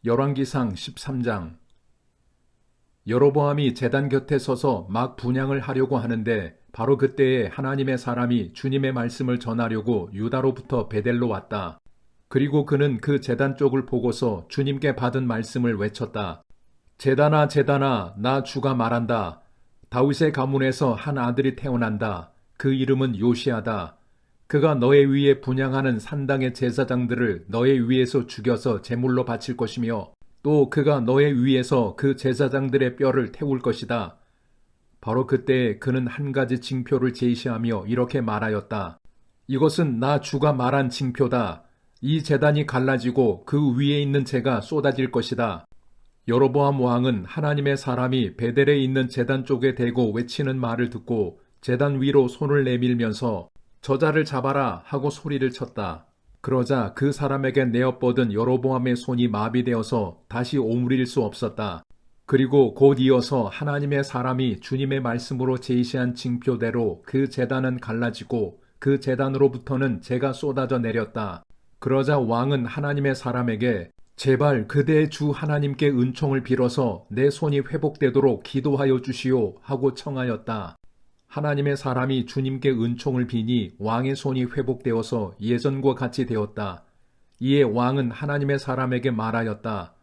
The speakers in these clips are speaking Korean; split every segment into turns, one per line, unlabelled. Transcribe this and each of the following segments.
열왕기상 13장. 여로보암이 제단 곁에 서서 막 분향을 하려고 하는데 바로 그때에 하나님의 사람이 주님의 말씀을 전하려고 유다로부터 베델로 왔다. 그리고 그는 그 제단 쪽을 보고서 주님께 받은 말씀을 외쳤다. 제단아, 제단아, 나 주가 말한다. 다윗의 가문에서 한 아들이 태어난다. 그 이름은 요시아다. 그가 너의 위에 분향하는 산당의 제사장들을 너의 위에서 죽여서 제물로 바칠 것이며 또 그가 너의 위에서 그 제사장들의 뼈를 태울 것이다. 바로 그때 그는 한 가지 징표를 제시하며 이렇게 말하였다. 이것은 나 주가 말한 징표다. 이 제단이 갈라지고 그 위에 있는 재가 쏟아질 것이다. 여로보암 왕은 하나님의 사람이 베델에 있는 제단 쪽에 대고 외치는 말을 듣고 제단 위로 손을 내밀면서 저자를 잡아라 하고 소리를 쳤다. 그러자 그 사람에게 내어뻗은 여로보암의 손이 마비되어서 다시 오므릴 수 없었다. 그리고 곧 이어서 하나님의 사람이 주님의 말씀으로 제시한 징표대로 그 제단은 갈라지고 그 제단으로부터는 재가 쏟아져 내렸다. 그러자 왕은 하나님의 사람에게 제발 그대의 주 하나님께 은총을 빌어서 내 손이 회복되도록 기도하여 주시오 하고 청하였다. 하나님의 사람이 주님께 은총을 비니 왕의 손이 회복되어서 예전과 같이 되었다. 이에 왕은 하나님의 사람에게 말하였다.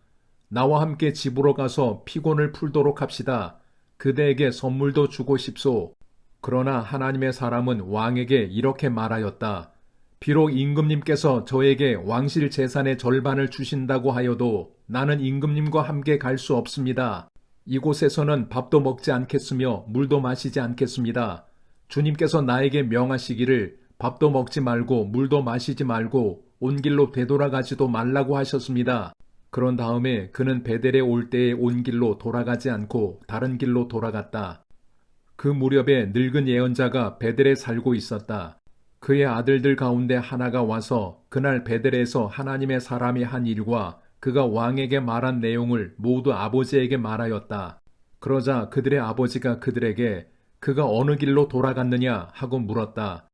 나와 함께 집으로 가서 피곤을 풀도록 합시다. 그대에게 선물도 주고 싶소. 그러나 하나님의 사람은 왕에게 이렇게 말하였다. 비록 임금님께서 저에게 왕실 재산의 절반을 주신다고 하여도 나는 임금님과 함께 갈 수 없습니다. 이곳에서는 밥도 먹지 않겠으며 물도 마시지 않겠습니다. 주님께서 나에게 명하시기를 밥도 먹지 말고 물도 마시지 말고 온 길로 되돌아가지도 말라고 하셨습니다. 그런 다음에 그는 베델에 올 때에 온 길로 돌아가지 않고 다른 길로 돌아갔다. 그 무렵에 늙은 예언자가 베델에 살고 있었다. 그의 아들들 가운데 하나가 와서 그날 베델에서 하나님의 사람이 한 일과 그가 왕에게 말한 내용을 모두 아버지에게 말하였다. 그러자 그들의 아버지가 그들에게 그가 어느 길로 돌아갔느냐 하고 물었다.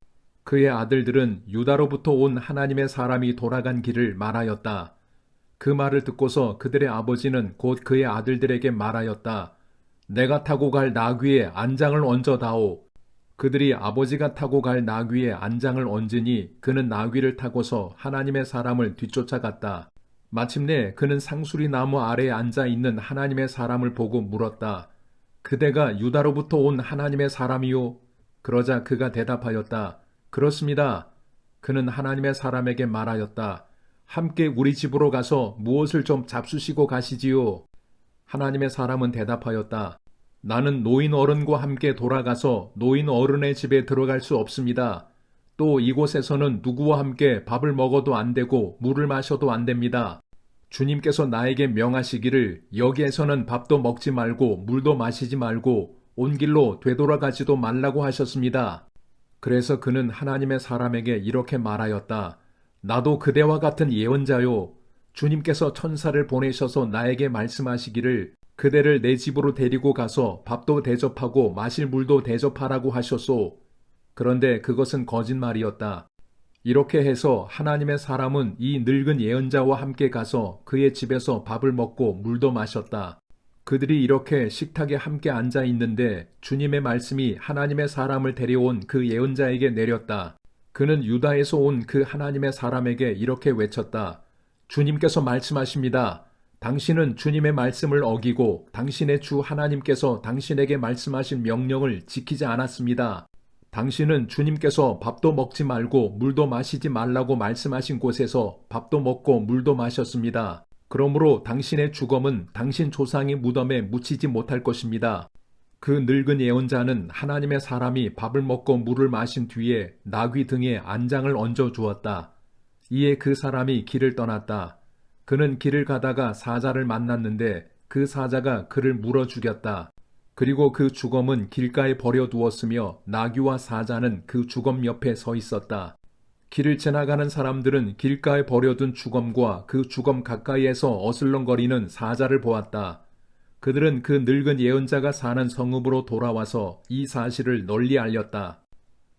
그의 아들들은 유다로부터 온 하나님의 사람이 돌아간 길을 말하였다. 그 말을 듣고서 그들의 아버지는 곧 그의 아들들에게 말하였다. 내가 타고 갈 나귀에 안장을 얹어다오. 그들이 아버지가 타고 갈 나귀에 안장을 얹으니 그는 나귀를 타고서 하나님의 사람을 뒤쫓아갔다. 마침내 그는 상수리 나무 아래에 앉아 있는 하나님의 사람을 보고 물었다. 그대가 유다로부터 온 하나님의 사람이요? 그러자 그가 대답하였다. 그렇습니다. 그는 하나님의 사람에게 말하였다. 함께 우리 집으로 가서 무엇을 좀 잡수시고 가시지요. 하나님의 사람은 대답하였다. 나는 노인 어른과 함께 돌아가서 노인 어른의 집에 들어갈 수 없습니다. 또 이곳에서는 누구와 함께 밥을 먹어도 안 되고 물을 마셔도 안 됩니다. 주님께서 나에게 명하시기를 여기에서는 밥도 먹지 말고 물도 마시지 말고 온 길로 되돌아가지도 말라고 하셨습니다. 그래서 그는 하나님의 사람에게 이렇게 말하였다. 나도 그대와 같은 예언자요. 주님께서 천사를 보내셔서 나에게 말씀하시기를 그대를 내 집으로 데리고 가서 밥도 대접하고 마실 물도 대접하라고 하셨소. 그런데 그것은 거짓말이었다. 이렇게 해서 하나님의 사람은 이 늙은 예언자와 함께 가서 그의 집에서 밥을 먹고 물도 마셨다. 그들이 이렇게 식탁에 함께 앉아 있는데 주님의 말씀이 하나님의 사람을 데려온 그 예언자에게 내렸다. 그는 유다에서 온 그 하나님의 사람에게 이렇게 외쳤다. 주님께서 말씀하십니다. 당신은 주님의 말씀을 어기고 당신의 주 하나님께서 당신에게 말씀하신 명령을 지키지 않았습니다. 당신은 주님께서 밥도 먹지 말고 물도 마시지 말라고 말씀하신 곳에서 밥도 먹고 물도 마셨습니다. 그러므로 당신의 죽음은 당신 조상의 무덤에 묻히지 못할 것입니다. 그 늙은 예언자는 하나님의 사람이 밥을 먹고 물을 마신 뒤에 나귀 등에 안장을 얹어 주었다. 이에 그 사람이 길을 떠났다. 그는 길을 가다가 사자를 만났는데 그 사자가 그를 물어 죽였다. 그리고 그 주검은 길가에 버려두었으며 나귀와 사자는 그 주검 옆에 서 있었다. 길을 지나가는 사람들은 길가에 버려둔 주검과 그 주검 가까이에서 어슬렁거리는 사자를 보았다. 그들은 그 늙은 예언자가 사는 성읍으로 돌아와서 이 사실을 널리 알렸다.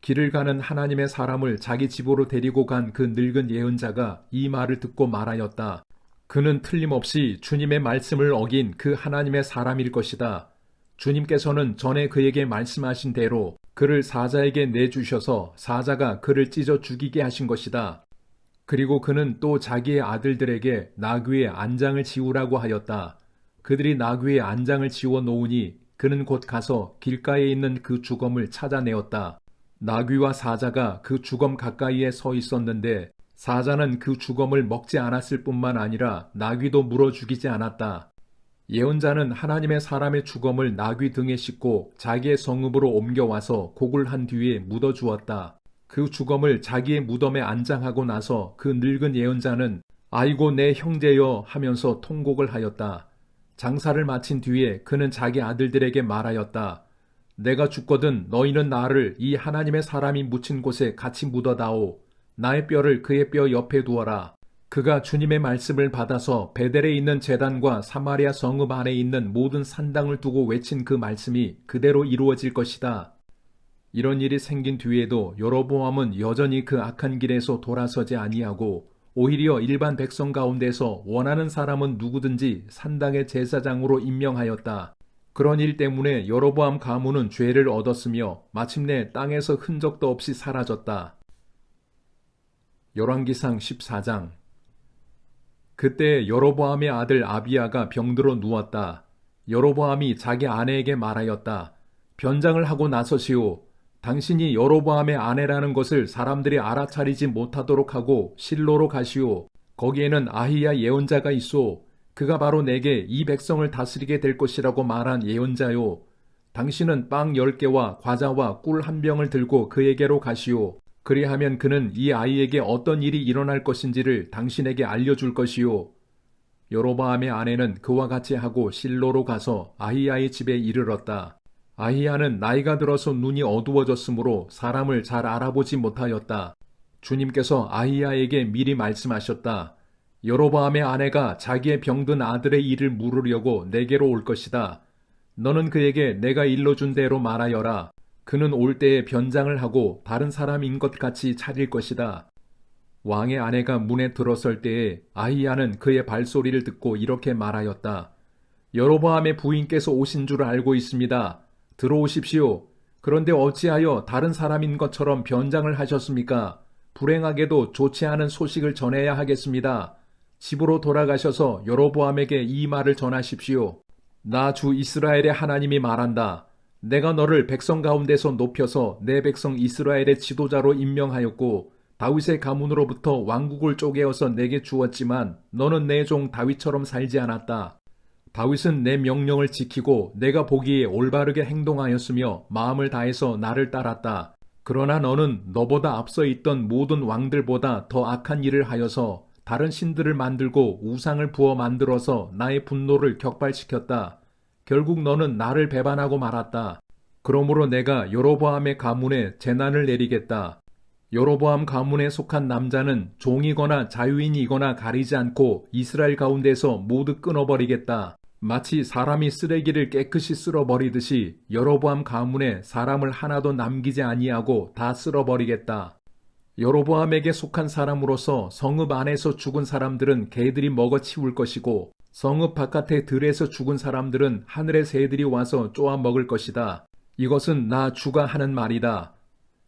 길을 가는 하나님의 사람을 자기 집으로 데리고 간 그 늙은 예언자가 이 말을 듣고 말하였다. 그는 틀림없이 주님의 말씀을 어긴 그 하나님의 사람일 것이다. 주님께서는 전에 그에게 말씀하신 대로 그를 사자에게 내주셔서 사자가 그를 찢어 죽이게 하신 것이다. 그리고 그는 또 자기의 아들들에게 나귀의 안장을 지우라고 하였다. 그들이 나귀의 안장을 지워 놓으니 그는 곧 가서 길가에 있는 그 주검을 찾아내었다. 나귀와 사자가 그 주검 가까이에 서 있었는데 사자는 그 주검을 먹지 않았을 뿐만 아니라 나귀도 물어 죽이지 않았다. 예언자는 하나님의 사람의 주검을 나귀 등에 싣고 자기의 성읍으로 옮겨와서 곡을 한 뒤에 묻어 주었다. 그 주검을 자기의 무덤에 안장하고 나서 그 늙은 예언자는 아이고 내 형제여 하면서 통곡을 하였다. 장사를 마친 뒤에 그는 자기 아들들에게 말하였다. 내가 죽거든 너희는 나를 이 하나님의 사람이 묻힌 곳에 같이 묻어다오. 나의 뼈를 그의 뼈 옆에 두어라. 그가 주님의 말씀을 받아서 베델에 있는 제단과 사마리아 성읍 안에 있는 모든 산당을 두고 외친 그 말씀이 그대로 이루어질 것이다. 이런 일이 생긴 뒤에도 여로보암은 여전히 그 악한 길에서 돌아서지 아니하고 오히려 일반 백성 가운데서 원하는 사람은 누구든지 산당의 제사장으로 임명하였다. 그런 일 때문에 여로보암 가문은 죄를 얻었으며 마침내 땅에서 흔적도 없이 사라졌다. 열왕기상 14장. 그때 여로보암의 아들 아비야가 병들어 누웠다. 여로보암이 자기 아내에게 말하였다. 변장을 하고 나서시오. 당신이 여로보암의 아내라는 것을 사람들이 알아차리지 못하도록 하고 실로로 가시오. 거기에는 아히야 예언자가 있소. 그가 바로 내게 이 백성을 다스리게 될 것이라고 말한 예언자요. 당신은 빵 10개와 과자와 꿀 1병을 들고 그에게로 가시오. 그리하면 그는 이 아이에게 어떤 일이 일어날 것인지를 당신에게 알려줄 것이요. 여로보암의 아내는 그와 같이 하고 실로로 가서 아히야의 집에 이르렀다. 아히야는 나이가 들어서 눈이 어두워졌으므로 사람을 잘 알아보지 못하였다. 주님께서 아히야에게 미리 말씀하셨다. 여로보암의 아내가 자기의 병든 아들의 일을 물으려고 내게로 올 것이다. 너는 그에게 내가 일러준 대로 말하여라. 그는 올 때에 변장을 하고 다른 사람인 것 같이 차릴 것이다. 왕의 아내가 문에 들어설 때에 아히야는 그의 발소리를 듣고 이렇게 말하였다. 여로보암의 부인께서 오신 줄 알고 있습니다. 들어오십시오. 그런데 어찌하여 다른 사람인 것처럼 변장을 하셨습니까? 불행하게도 좋지 않은 소식을 전해야 하겠습니다. 집으로 돌아가셔서 여로보암에게 이 말을 전하십시오. 나 주 이스라엘의 하나님이 말한다. 내가 너를 백성 가운데서 높여서 내 백성 이스라엘의 지도자로 임명하였고 다윗의 가문으로부터 왕국을 쪼개어서 내게 주었지만 너는 내 종 다윗처럼 살지 않았다. 다윗은 내 명령을 지키고 내가 보기에 올바르게 행동하였으며 마음을 다해서 나를 따랐다. 그러나 너는 너보다 앞서 있던 모든 왕들보다 더 악한 일을 하여서 다른 신들을 만들고 우상을 부어 만들어서 나의 분노를 격발시켰다. 결국 너는 나를 배반하고 말았다. 그러므로 내가 여로보암의 가문에 재난을 내리겠다. 여로보암 가문에 속한 남자는 종이거나 자유인이거나 가리지 않고 이스라엘 가운데서 모두 끊어버리겠다. 마치 사람이 쓰레기를 깨끗이 쓸어버리듯이 여로보암 가문에 사람을 하나도 남기지 아니하고 다 쓸어버리겠다. 여로보암에게 속한 사람으로서 성읍 안에서 죽은 사람들은 개들이 먹어치울 것이고 성읍 바깥의 들에서 죽은 사람들은 하늘의 새들이 와서 쪼아 먹을 것이다. 이것은 나 주가 하는 말이다.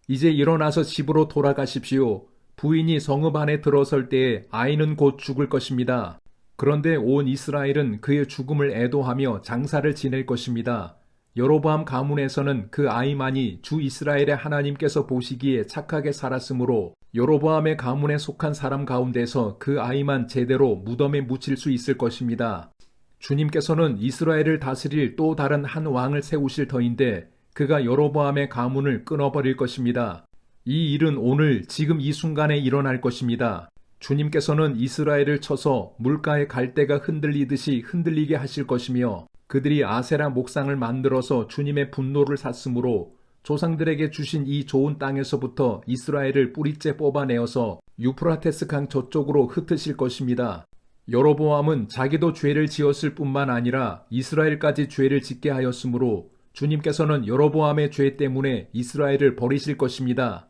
이제 일어나서 집으로 돌아가십시오. 부인이 성읍 안에 들어설 때에 아이는 곧 죽을 것입니다. 그런데 온 이스라엘은 그의 죽음을 애도하며 장사를 지낼 것입니다. 여로보암 가문에서는 그 아이만이 주 이스라엘의 하나님께서 보시기에 착하게 살았으므로 여로보암의 가문에 속한 사람 가운데서 그 아이만 제대로 무덤에 묻힐 수 있을 것입니다. 주님께서는 이스라엘을 다스릴 또 다른 한 왕을 세우실 터인데 그가 여로보암의 가문을 끊어버릴 것입니다. 이 일은 오늘 지금 이 순간에 일어날 것입니다. 주님께서는 이스라엘을 쳐서 물가의 갈대가 흔들리듯이 흔들리게 하실 것이며 그들이 아세라 목상을 만들어서 주님의 분노를 샀으므로 조상들에게 주신 이 좋은 땅에서부터 이스라엘을 뿌리째 뽑아내어서 유프라테스 강 저쪽으로 흩으실 것입니다. 여로보암은 자기도 죄를 지었을 뿐만 아니라 이스라엘까지 죄를 짓게 하였으므로 주님께서는 여로보암의 죄 때문에 이스라엘을 버리실 것입니다.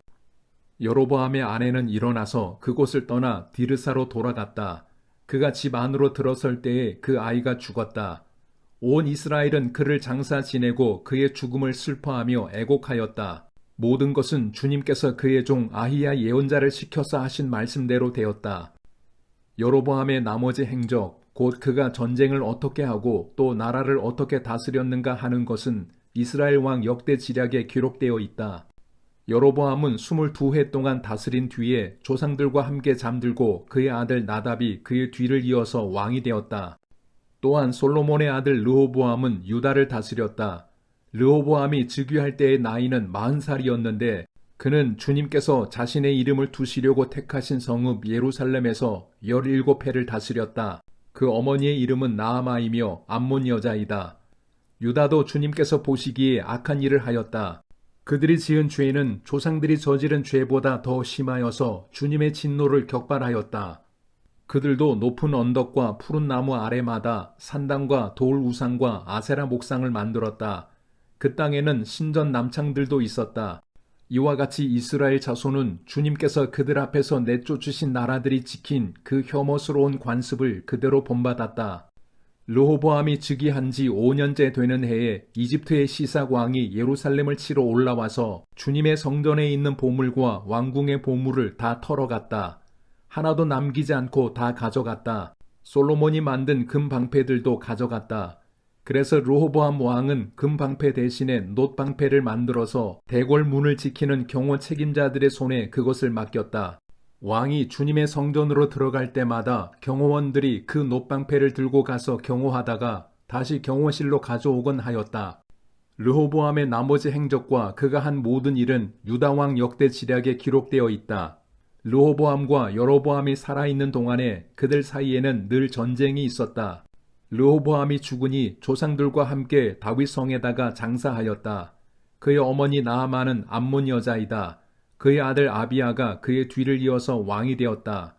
여로보암의 아내는 일어나서 그곳을 떠나 디르사로 돌아갔다. 그가 집 안으로 들어설 때에 그 아이가 죽었다. 온 이스라엘은 그를 장사 지내고 그의 죽음을 슬퍼하며 애곡하였다. 모든 것은 주님께서 그의 종 아히야 예언자를 시켜서 하신 말씀대로 되었다. 여로보암의 나머지 행적, 곧 그가 전쟁을 어떻게 하고 또 나라를 어떻게 다스렸는가 하는 것은 이스라엘 왕 역대 지략에 기록되어 있다. 여로보암은 22해 동안 다스린 뒤에 조상들과 함께 잠들고 그의 아들 나답이 그의 뒤를 이어서 왕이 되었다. 또한 솔로몬의 아들 르호보암은 유다를 다스렸다. 르호보암이 즉위할 때의 나이는 40살이었는데 그는 주님께서 자신의 이름을 두시려고 택하신 성읍 예루살렘에서 17해를 다스렸다. 그 어머니의 이름은 나아마이며 암몬 여자이다. 유다도 주님께서 보시기에 악한 일을 하였다. 그들이 지은 죄는 조상들이 저지른 죄보다 더 심하여서 주님의 진노를 격발하였다. 그들도 높은 언덕과 푸른 나무 아래마다 산당과 돌 우상과 아세라 목상을 만들었다. 그 땅에는 신전 남창들도 있었다. 이와 같이 이스라엘 자손은 주님께서 그들 앞에서 내쫓으신 나라들이 지킨 그 혐오스러운 관습을 그대로 본받았다. 르호보암이 즉위한 지 5년째 되는 해에 이집트의 시삭 왕이 예루살렘을 치러 올라와서 주님의 성전에 있는 보물과 왕궁의 보물을 다 털어갔다. 하나도 남기지 않고 다 가져갔다. 솔로몬이 만든 금방패들도 가져갔다. 그래서 르호보암 왕은 금방패 대신에 놋방패를 만들어서 대궐 문을 지키는 경호 책임자들의 손에 그것을 맡겼다. 왕이 주님의 성전으로 들어갈 때마다 경호원들이 그 놋방패를 들고 가서 경호하다가 다시 경호실로 가져오곤 하였다. 르호보암의 나머지 행적과 그가 한 모든 일은 유다왕 역대 지략에 기록되어 있다. 르호보암과 여로보암이 살아있는 동안에 그들 사이에는 늘 전쟁이 있었다. 르호보암이 죽으니 조상들과 함께 다윗 성에다가 장사하였다. 그의 어머니 나아만은 암몬 여자이다. 그의 아들 아비야가 그의 뒤를 이어서 왕이 되었다.